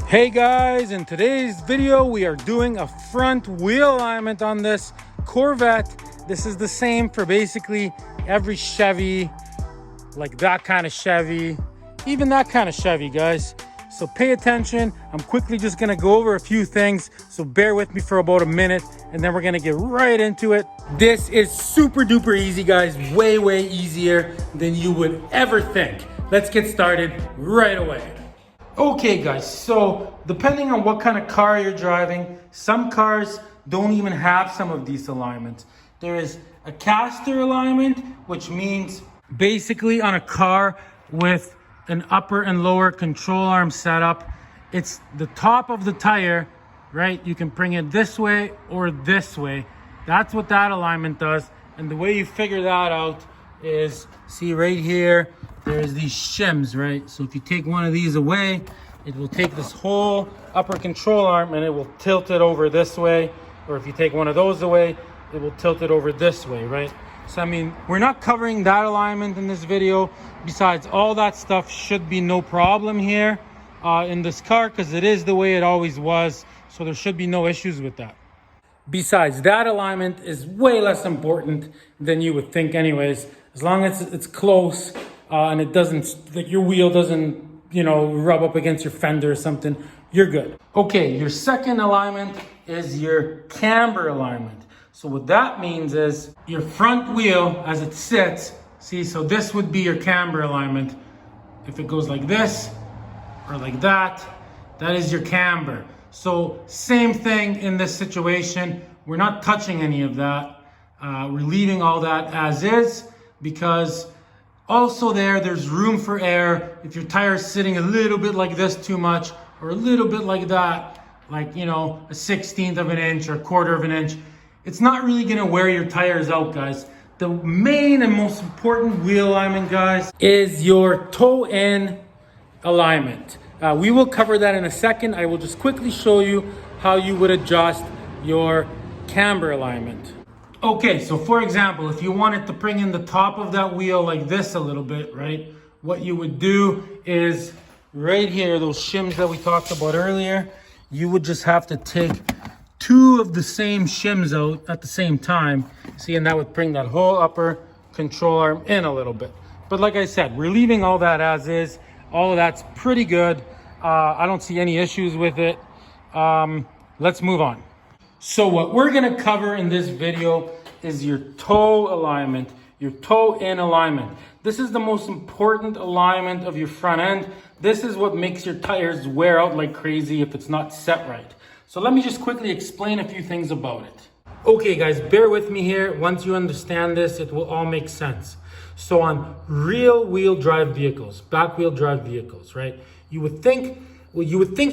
Hey guys, in today's video we are doing a front wheel alignment on this Corvette. This is the same for basically every Chevy, like that kind of Chevy, even that kind of Chevy, guys. So pay attention. I'm quickly just gonna go over a few things, so bear with me for about a minute and then we're gonna get right into it. This is super duper easy, guys. Way easier than you would ever think. Let's get started right away. Okay guys, so depending on what kind of car you're driving, some cars don't even have some of these alignments. There is a caster alignment, which means basically on a car with an upper and lower control arm setup, it's the top of the tire, right? You can bring it this way or this way. That's what that alignment does. And the way you figure that out is, see right here, there's these shims, right? So if you take one of these away, it will take this whole upper control arm and it will tilt it over this way. Or if you take one of those away, it will tilt it over this way, right? So I mean, we're not covering that alignment in this video. Besides, all that stuff should be no problem here in this car because it is the way it always was. So there should be no issues with that. Besides, that alignment is way less important than you would think anyways. As long as it's close and it doesn't, like your wheel doesn't, you know, rub up against your fender or something, you're good. Okay, your second alignment is your camber alignment. So what that means is your front wheel as it sits, see, so this would be your camber alignment. If it goes like this or like that, that is your camber. So same thing in this situation. We're not touching any of that. We're leaving all that as is because also there's room for error. If your tire is sitting a little bit like this too much or a little bit like that, like, you know, a 1/16 of an inch or a 1/4 of an inch, it's not really gonna wear your tires out, guys. The main and most important wheel alignment, guys, is your toe-in alignment. We will cover that in a second. I will just quickly show you how you would adjust your camber alignment. Okay, so for example, if you wanted to bring in the top of that wheel like this a little bit, right? What you would do is right here, those shims that we talked about earlier, you would just have to take two of the same shims out at the same time. See, and that would bring that whole upper control arm in a little bit. But like I said, we're leaving all that as is. All of that's pretty good. I don't see any issues with it. Let's move on. So what we're gonna cover in this video is your toe alignment, your toe-in alignment. This is the most important alignment of your front end. This is what makes your tires wear out like crazy if it's not set right. So let me just quickly explain a few things about it. Okay guys, bear with me here. Once you understand this, it will all make sense. So on real wheel drive vehicles, back wheel drive vehicles, right? You would think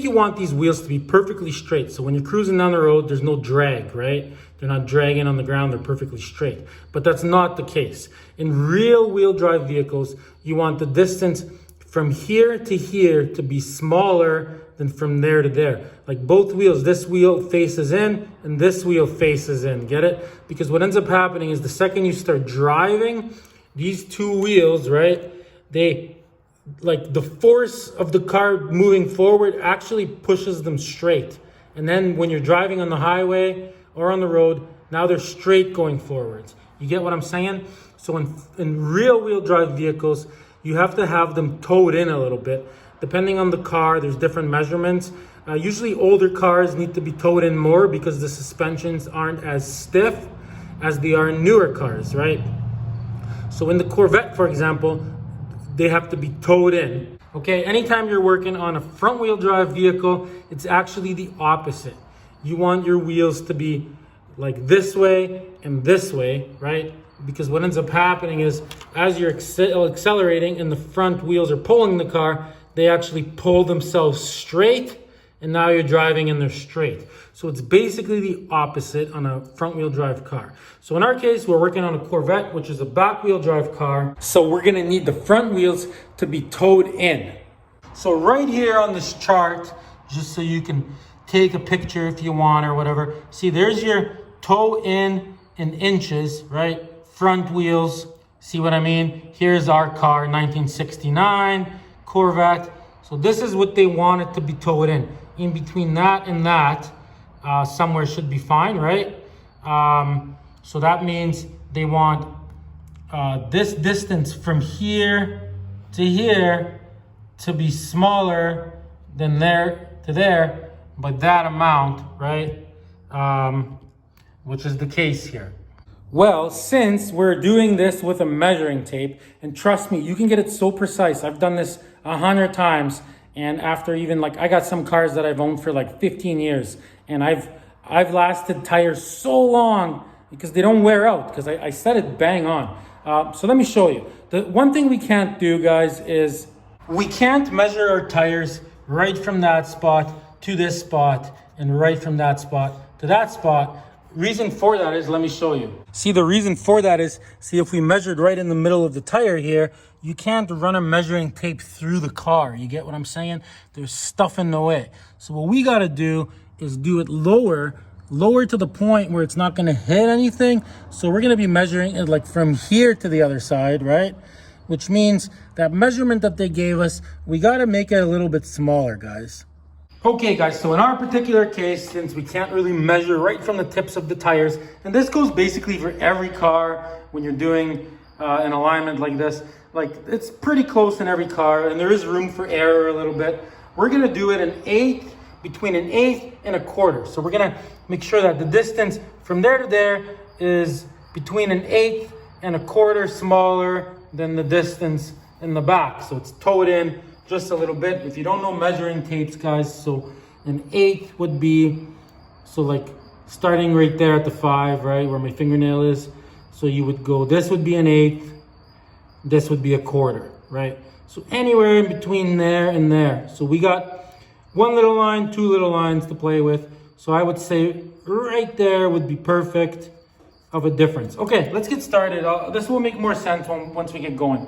you want these wheels to be perfectly straight. So when you're cruising down the road, there's no drag, right? They're not dragging on the ground, they're perfectly straight. But that's not the case. In real wheel drive vehicles, you want the distance from here to here to be smaller than from there to there. Like both wheels, this wheel faces in and this wheel faces in, get it? Because what ends up happening is the second you start driving, these two wheels, right? Like the force of the car moving forward actually pushes them straight. And then when you're driving on the highway or on the road, now they're straight going forwards. You get what I'm saying? So in real wheel drive vehicles, you have to have them towed in a little bit. Depending on the car, there's different measurements. Usually older cars need to be towed in more because the suspensions aren't as stiff as they are in newer cars, right? So in the Corvette, for example, they have to be towed in. Okay, anytime you're working on a front wheel drive vehicle, it's actually the opposite. You want your wheels to be like this way and this way, right? Because what ends up happening is as you're accelerating and the front wheels are pulling the car, they actually pull themselves straight and now you're driving and they're straight. So it's basically the opposite on a front wheel drive car. So in our case, we're working on a Corvette, which is a back wheel drive car. So we're gonna need the front wheels to be towed in. So right here on this chart, just so you can take a picture if you want or whatever. See, there's your toe in inches, right? Front wheels, see what I mean? Here's our car, 1969 Corvette. So So this is what they want it to be towed in. In between that and that, somewhere should be fine, right? So that means they want this distance from here to here to be smaller than there to there, but that amount, right? Which is the case here. Well, since we're doing this with a measuring tape, and trust me, you can get it so precise. I've done this 100 times, and after even like, I got some cars that I've owned for like 15 years, and I've lasted tires so long because they don't wear out, because I set it bang on. So let me show you. The one thing we can't do, guys, is we can't measure our tires right from that spot to this spot, and right from that spot to that spot. Reason for that is, let me show you. See, the reason for that is, see, if we measured right in the middle of the tire here, you can't run a measuring tape through the car. You get what I'm saying? There's stuff in the way. So what we got to do is do it lower to the point where it's not going to hit anything. So we're going to be measuring it like from here to the other side, right? Which means that measurement that they gave us, we got to make it a little bit smaller, guys. Okay, guys, so in our particular case, since we can't really measure right from the tips of the tires, and this goes basically for every car when you're doing an alignment like this, like it's pretty close in every car, and there is room for error a little bit. We're gonna do it between an eighth and a quarter. So we're gonna make sure that the distance from there to there is between an eighth and a quarter smaller than the distance in the back. So it's towed in just a little bit. If you don't know measuring tapes, guys, so an eighth would be, so like starting right there at the 5, right where my fingernail is. So you would go, this would be an eighth, this would be a quarter, right? So anywhere in between there and there. So we got one little line, two little lines to play with. So I would say right there would be perfect of a difference. Okay, let's get started. This will make more sense once we get going.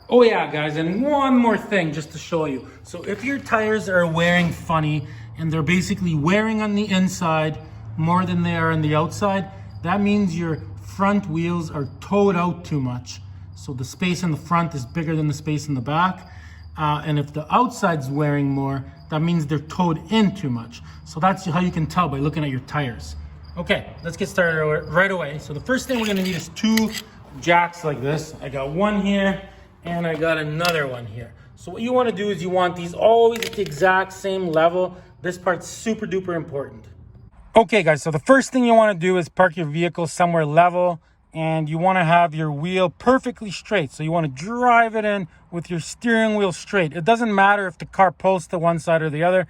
Oh yeah, guys, and one more thing just to show you. So if your tires are wearing funny and they're basically wearing on the inside more than they are on the outside, that means your front wheels are towed out too much. So the space in the front is bigger than the space in the back. And if the outside's wearing more, that means they're towed in too much. So that's how you can tell by looking at your tires. Okay, let's get started right away. So the first thing we're gonna need is 2 jacks like this. I got one here, and I got another one here. So what you want to do is you want these always at the exact same level. This part's super duper important. Okay, guys, so the first thing you want to do is park your vehicle somewhere level, and you want to have your wheel perfectly straight. So you want to drive it in with your steering wheel straight. It doesn't matter if the car pulls to one side or the other.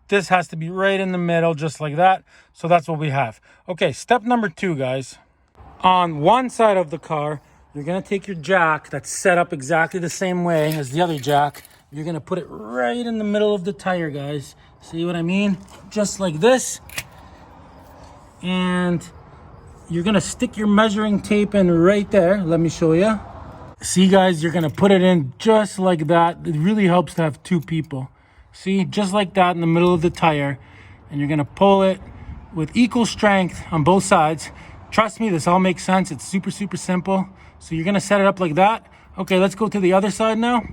This has to be right in the middle, just like that. So that's what we have. Okay, step number 2, guys. On one side of the car, you're gonna take your jack that's set up exactly the same way as the other jack. You're gonna put it right in the middle of the tire, guys. See what I mean? Just like this. And you're gonna stick your measuring tape in right there. Let me show you. See, guys, you're gonna put it in just like that. It really helps to have 2 people. See, just like that in the middle of the tire. And you're gonna pull it with equal strength on both sides. Trust me, this all makes sense. It's super, super simple. So you're gonna set it up like that. Okay, let's go to the other side now.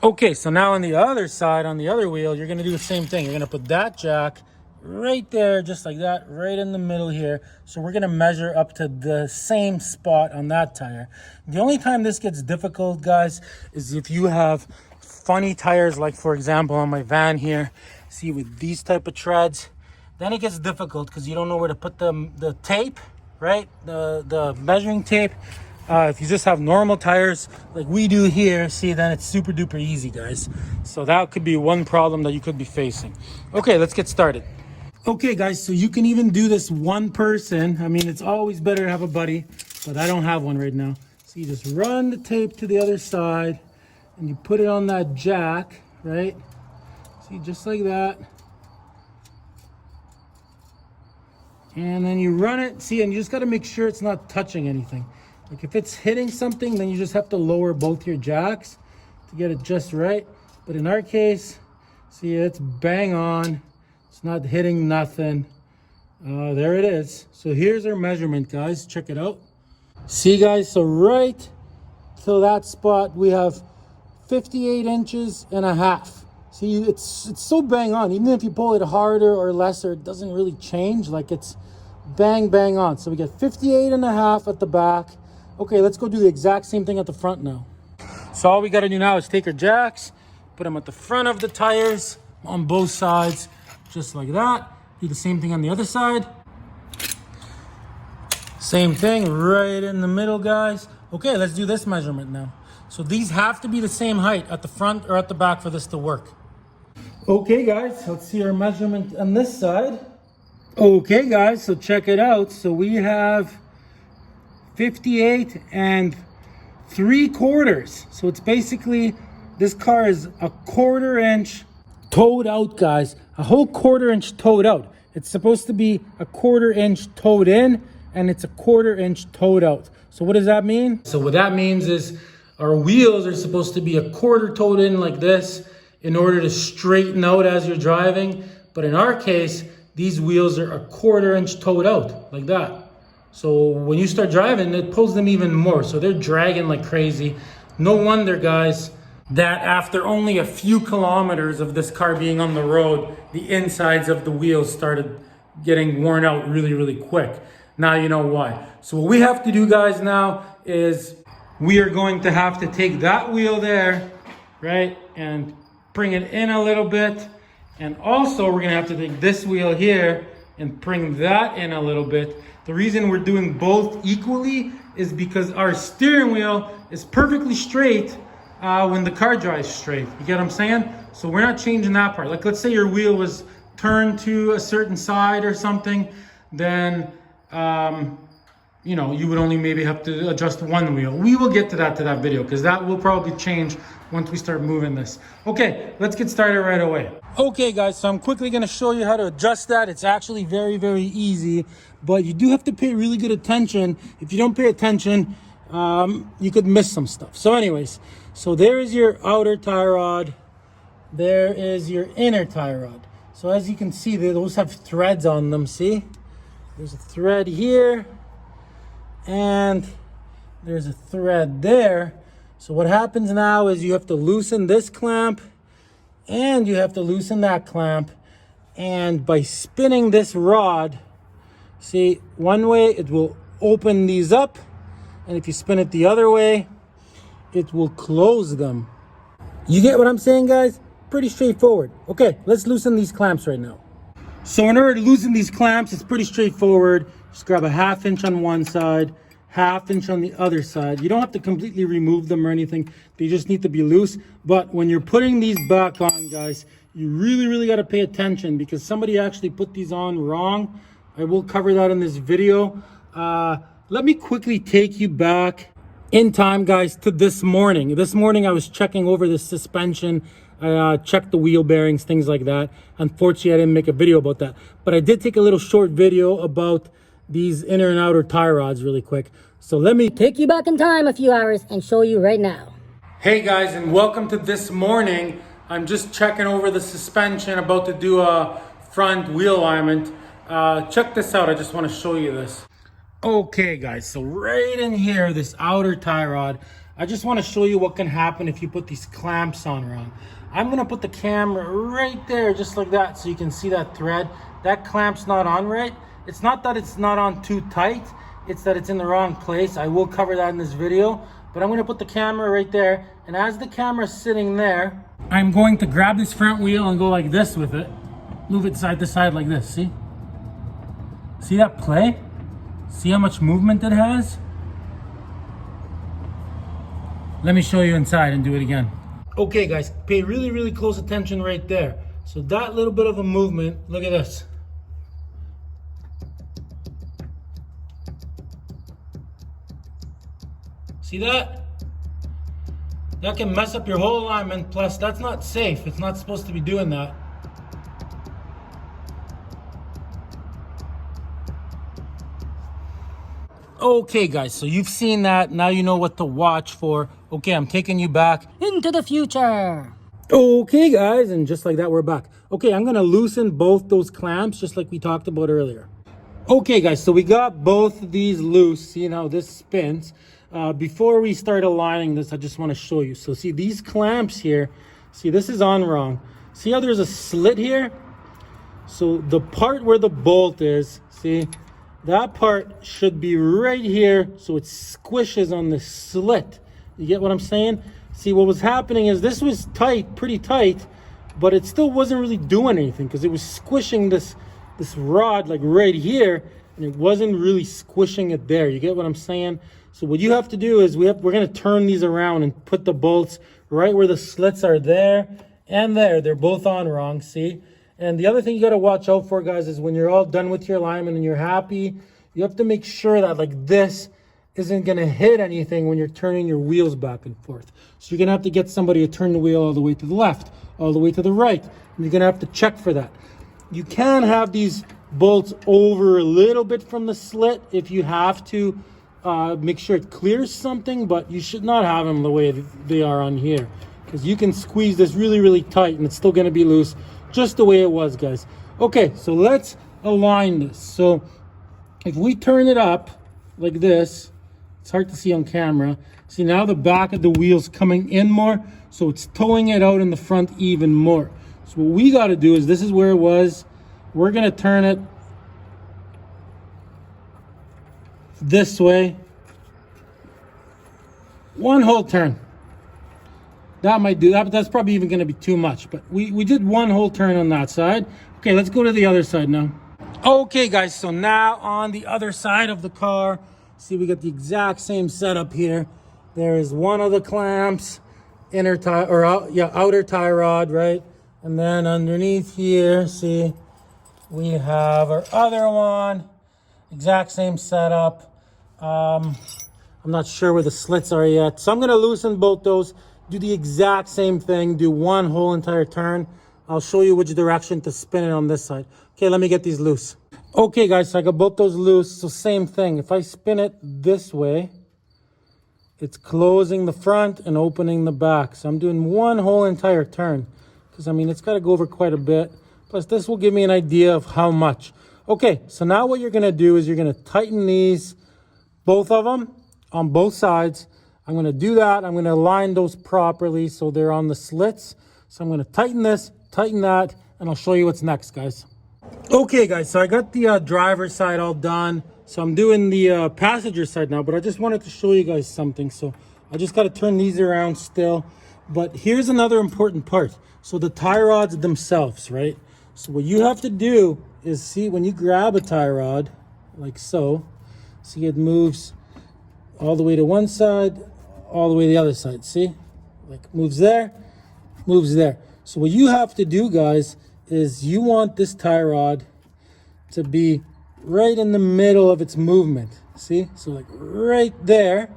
Okay, so now on the other side, on the other wheel, you're gonna do the same thing. You're gonna put that jack right there, just like that, right in the middle here. So we're gonna measure up to the same spot on that tire. The only time this gets difficult, guys, is if you have funny tires, like for example on my van here, see with these type of treads, then it gets difficult because you don't know where to put the tape, right? The measuring tape. If you just have normal tires like we do here, see, then it's super duper easy, guys. So that could be one problem that you could be facing. Okay, let's get started. Okay, guys, so you can even do this one person. I mean, it's always better to have a buddy, but I don't have one right now. So you just run the tape to the other side and you put it on that jack, right? See, just like that. And then you run it, see, and you just got to make sure it's not touching anything. Like if it's hitting something, then you just have to lower both your jacks to get it just right. But in our case, see, it's bang on. It's not hitting nothing. There it is. So here's our measurement, guys. Check it out. See, guys, so right to that spot, we have 58 inches and a half. See, it's so bang on. Even if you pull it harder or lesser, it doesn't really change. Like, it's bang on. So we get 58.5 at the back. Okay, let's go do the exact same thing at the front now. So all we got to do now is take our jacks, put them at the front of the tires on both sides, just like that. Do the same thing on the other side. Same thing right in the middle, guys. Okay, let's do this measurement now. So these have to be the same height at the front or at the back for this to work. Okay, guys, let's see our measurement on this side. Okay, guys, so check it out. So we have 58 3/4. So it's basically, this car is a 1/4 inch towed out, guys. A whole 1/4 inch towed out. It's supposed to be a 1/4 inch towed in, and it's a 1/4 inch towed out. So what does that mean? So what that means is our wheels are supposed to be a 1/4 towed in like this in order to straighten out as you're driving. But in our case, these wheels are a 1/4 inch towed out like that. So when you start driving, it pulls them even more. So they're dragging like crazy. No wonder, guys, that after only a few kilometers of this car being on the road, the insides of the wheels started getting worn out really quick. Now you know why. So what we have to do, guys, now is we are going to have to take that wheel there, right, and bring it in a little bit. And also we're gonna have to take this wheel here and bring that in a little bit. The reason we're doing both equally is because our steering wheel is perfectly straight when the car drives straight. You get what I'm saying? So we're not changing that part. Like, let's say your wheel was turned to a certain side or something, then you know, you would only maybe have to adjust one wheel. We will get to that video because that will probably change once we start moving this. Okay, let's get started right away. Okay, guys, so I'm quickly going to show you how to adjust that. It's actually very easy, but you do have to pay really good attention. If you don't pay attention, you could miss some stuff. So anyways, so there is your outer tie rod. There is your inner tie rod. So as you can see, those have threads on them, see? There's a thread here, and there's a thread there. So what happens now is you have to loosen this clamp, and you have to loosen that clamp. And by spinning this rod, see, one way it will open these up, and if you spin it the other way, it will close them. You get what I'm saying, guys? Pretty straightforward. Okay, let's loosen these clamps right now. So in order to loosen these clamps, it's pretty straightforward. Just grab a 1/2 inch on one side, 1/2 inch on the other side. You don't have to completely remove them or anything. They just need to be loose. But when you're putting these back on, guys, you really got to pay attention because somebody actually put these on wrong. I will cover that in this video. Let me quickly take you back in time, guys, to this morning. This morning I was checking over the suspension. I checked the wheel bearings, things like that. Unfortunately, I didn't make a video about that. But I did take a little short video about these inner and outer tie rods really quick. So let me take you back in time a few hours and show you right now. Hey guys, and welcome to this morning. I'm just checking over the suspension, about to do a front wheel alignment. Check this out, I just want to show you this. Okay guys, so right in here, this outer tie rod, I just want to show you what can happen if you put these clamps on wrong. I'm going to put the camera right there, just like that, so you can see that thread. That clamp's not on right. It's not that it's not on too tight, it's that it's in the wrong place. I will cover that in this video, but I'm going to put the camera right there, and as the camera's sitting there, I'm going to grab this front wheel and go like this with it. Move it side to side like this, see? See that play? See how much movement it has? Let me show you inside and do it again. Okay guys, pay really close attention right there. So that little bit of a movement, look at this. See that? That can mess up your whole alignment, plus that's not safe. It's not supposed to be doing that. Okay guys, so you've seen that. Now you know what to watch for. Okay, I'm taking you back into the future. Okay guys, and just like that, we're back. Okay, I'm gonna loosen both those clamps just like we talked about earlier. Okay guys, so we got both of these loose. See how this spins. Before we start aligning this, I just want to show you. So see these clamps here, see this is on wrong. see how there's a slit here? So the part where the bolt is, see, that part should be right here, so it squishes on the slit. You get what I'm saying? See, what was happening is this was tight, pretty tight, but it still wasn't really doing anything because it was squishing this rod like right here, and it wasn't really squishing it there. You get what I'm saying? So what you have to do is we're going to turn these around and put the bolts right where the slits are there and there. They're both on wrong, see? And the other thing you got to watch out for, guys, is when you're all done with your alignment and you're happy, you have to make sure that like this isn't going to hit anything when you're turning your wheels back and forth. So you're going to have to get somebody to turn the wheel all the way to the left, all the way to the right. And you're going to have to check for that. You can have these bolts over a little bit from the slit if you have to make sure it clears something, but you should not have them the way they are on here, because you can squeeze this really, really tight and it's still going to be loose just the way it was, guys. Okay, so let's align this. So if we turn it up like this, it's hard to see on camera. See, now the back of the wheel's coming in more, so it's towing it out in the front even more. So what we got to do is, this is where it was, we're going to turn it this way. One whole turn. That might do that, but that's probably even going to be too much. But we did one whole turn on that side. Okay, let's go to the other side now. Okay, guys, so now on the other side of the car, see, we got the exact same setup here. There is one of the clamps, outer tie rod, right? And then underneath here, see, we have our other one. Exact same setup. I'm not sure where the slits are yet, so I'm going to loosen both those. Do the exact same thing. Do one whole entire turn. I'll show you which direction to spin it on this side. Okay, let me get these loose. Okay, guys, so I got both those loose. So same thing. If I spin it this way, it's closing the front and opening the back. So I'm doing one whole entire turn, because, I mean, it's got to go over quite a bit. Plus, this will give me an idea of how much. Okay, so now what you're going to do is you're going to tighten these, both of them, on both sides. I'm going to do that. I'm going to align those properly so they're on the slits. So I'm going to tighten this, tighten that, and I'll show you what's next, guys. Okay, guys, so I got the driver's side all done. So I'm doing the passenger side now, but I just wanted to show you guys something. So I just got to turn these around still. But here's another important part. So the tie rods themselves, right? So what you have to do is, see, when you grab a tie rod, like so, see, it moves all the way to one side, all the way to the other side, see? Like, moves there, moves there. So what you have to do, guys, is you want this tie rod to be right in the middle of its movement, see? So like right there.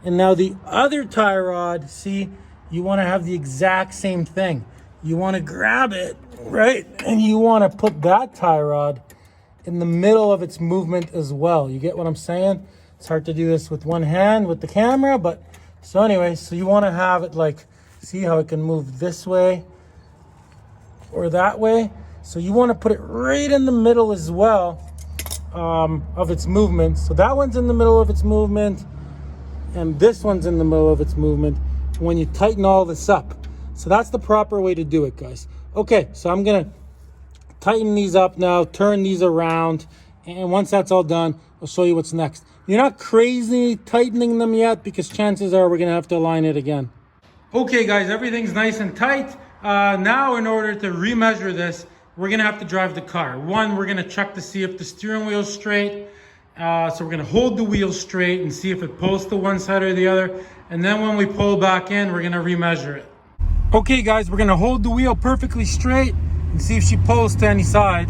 And now the other tie rod, see, you want to have the exact same thing. You want to grab it, right? And you want to put that tie rod in the middle of its movement as well. You get what I'm saying? It's hard to do this with one hand with the camera, but so anyway, so you want to have it like, see how it can move this way or that way. So you want to put it right in the middle as well of its movement. So that one's in the middle of its movement, and this one's in the middle of its movement when you tighten all this up. So that's the proper way to do it, guys. Okay, so I'm going to tighten these up now, turn these around, and once that's all done, I'll show you what's next. You're not crazy tightening them yet, because chances are we're going to have to align it again. Okay, guys, everything's nice and tight. Now, in order to remeasure this, we're going to have to drive the car. One, we're going to check to see if the steering wheel's straight. So we're going to hold the wheel straight and see if it pulls to one side or the other. And then when we pull back in, we're going to remeasure it. Okay, guys, we're going to hold the wheel perfectly straight and see if she pulls to any side.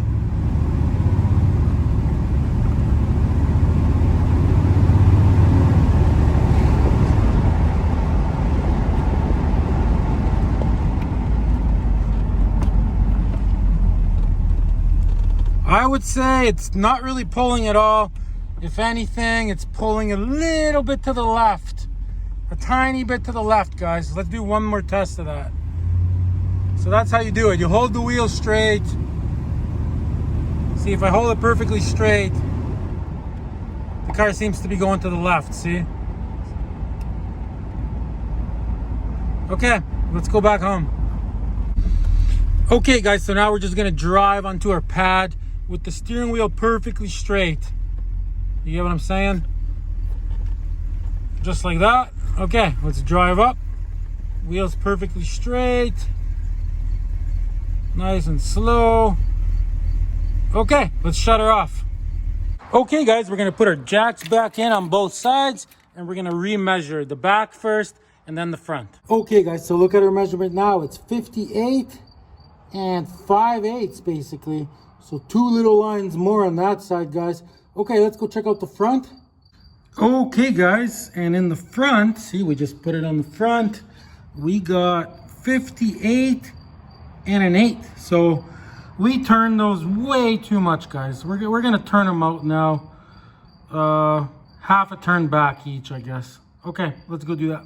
I would say it's not really pulling at all. If anything, it's pulling a little bit to the left. A tiny bit to the left, guys. Let's do one more test of that. So that's how you do it. You hold the wheel straight. See, if I hold it perfectly straight, the car seems to be going to the left, see? Okay, let's go back home. Okay guys, so now we're just gonna drive onto our pad with the steering wheel perfectly straight. You get what I'm saying? Just like that. Okay, let's drive up. Wheels perfectly straight. Nice and slow. Okay, let's shut her off. Okay guys, we're gonna put our jacks back in on both sides and we're gonna re-measure the back first and then the front. Okay guys, so look at our measurement now. It's 58 and 5/8 basically. So 2 little lines more on that side, guys. Okay, let's go check out the front. Okay guys, and in the front, see, we just put it on the front. We got 58 and an 8. So we turned those way too much, guys. We're gonna turn them out now. Half a turn back each, I guess. Okay, let's go do that.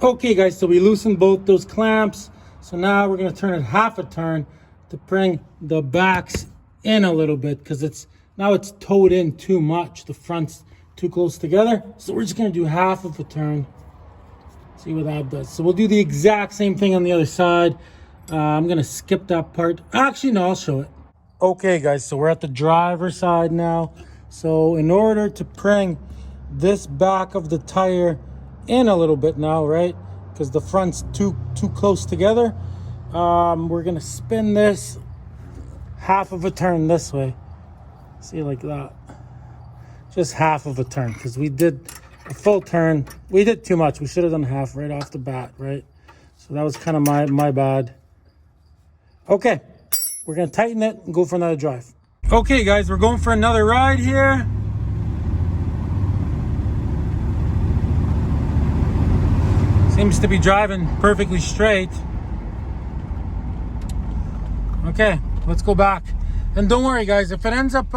Okay guys, so we loosened both those clamps. So now we're gonna turn it half a turn to bring the backs in a little bit, because it's towed in too much. The front's too close together. So we're just gonna do half of a turn. See what that does. So we'll do the exact same thing on the other side. I'm gonna skip that part. Actually, no, I'll show it. Okay guys, so we're at the driver's side now. So in order to bring this back of the tire in a little bit now, right? Because the front's too close together. We're gonna spin this half of a turn this way. See, like that. Just half of a turn, because we did a full turn. We did too much. We should have done half right off the bat, right? So that was kind of my bad. Okay, we're gonna tighten it and go for another drive. Okay guys, we're going for another ride here. Seems to be driving perfectly straight. Okay, let's go back. And don't worry guys, if it ends up,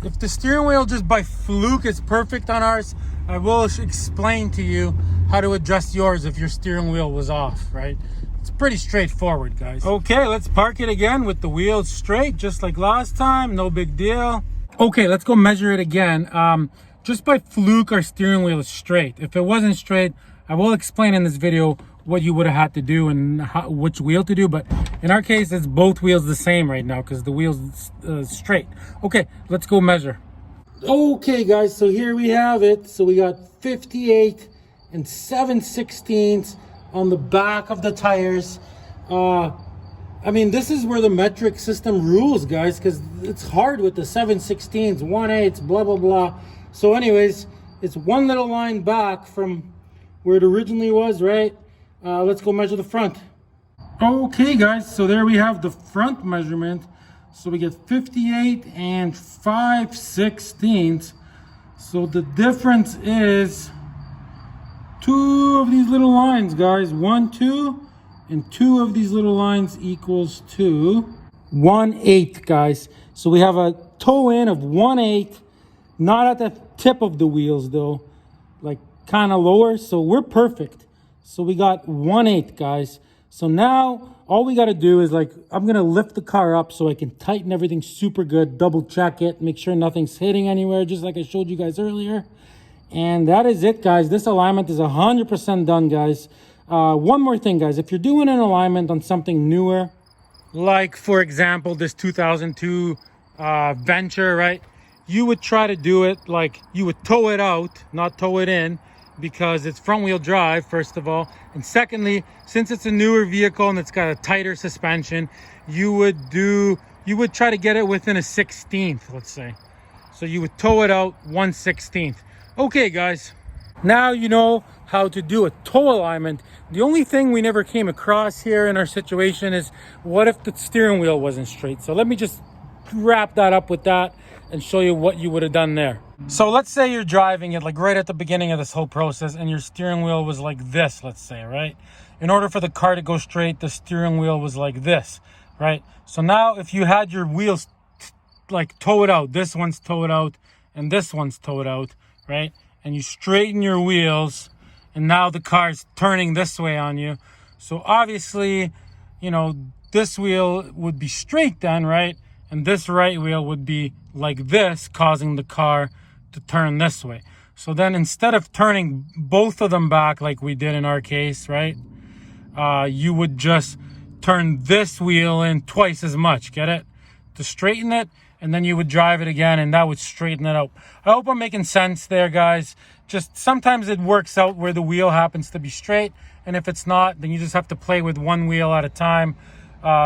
if the steering wheel just by fluke is perfect on ours, I will explain to you how to adjust yours if your steering wheel was off, right? It's pretty straightforward, guys. Okay, let's park it again with the wheels straight, just like last time. No big deal. Okay, let's go measure it again. Just by fluke, our steering wheel is straight. If it wasn't straight, I will explain in this video what you would have had to do and which wheel to do. But in our case, it's both wheels the same right now because the wheel's straight. Okay, let's go measure. Okay, guys, so here we have it. So we got 58 and 7/16 on the back of the tires. I mean, this is where the metric system rules, guys, because it's hard with the 7/16, 1/8, blah, blah, blah. So anyways, it's one little line back from where it originally was, right? Let's go measure the front. Okay, guys, so there we have the front measurement. So we get 58 and 5/16. So the difference is 2 of these little lines, guys. 1, 2, and 2 of these little lines equals 2. 1/8, guys. So we have a toe in of 1/8, not at the tip of the wheels though, like kind of lower. So we're perfect. So we got 1/8, guys. So now all we got to do is, like, I'm going to lift the car up so I can tighten everything super good, double check it, make sure nothing's hitting anywhere, just like I showed you guys earlier. And that is it, guys. This alignment is 100% done, guys. One more thing, guys. If you're doing an alignment on something newer, like, for example, this 2002 Venture, right? You would try to do it like you would tow it out, not tow it in, because it's front wheel drive, first of all. And secondly, since it's a newer vehicle and it's got a tighter suspension, you would try to get it within a 16th, let's say. So you would tow it out 1/16. Okay, guys, now you know how to do a toe alignment. The only thing we never came across here in our situation is, what if the steering wheel wasn't straight? So let me just wrap that up with that and show you what you would have done there. So let's say you're driving it like right at the beginning of this whole process and your steering wheel was like this, let's say, right? In order for the car to go straight, the steering wheel was like this, right? So now if you had your wheels like towed out, this one's towed out and this one's towed out, right? And you straighten your wheels and now the car's turning this way on you. So obviously, you know, this wheel would be straight then, right? And this right wheel would be like this, causing the car to turn this way. So then instead of turning both of them back like we did in our case, right? You would just turn this wheel in twice as much, get it? To straighten it, and then you would drive it again, and that would straighten it out. I hope I'm making sense there, guys. Just sometimes it works out where the wheel happens to be straight, and if it's not, then you just have to play with one wheel at a time.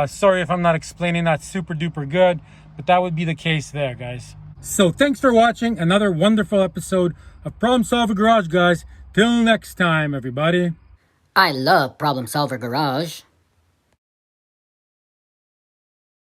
Sorry if I'm not explaining that super duper good, but that would be the case there, guys. So thanks for watching another wonderful episode of Problem Solver Garage, guys. Till next time, everybody. I love Problem Solver Garage.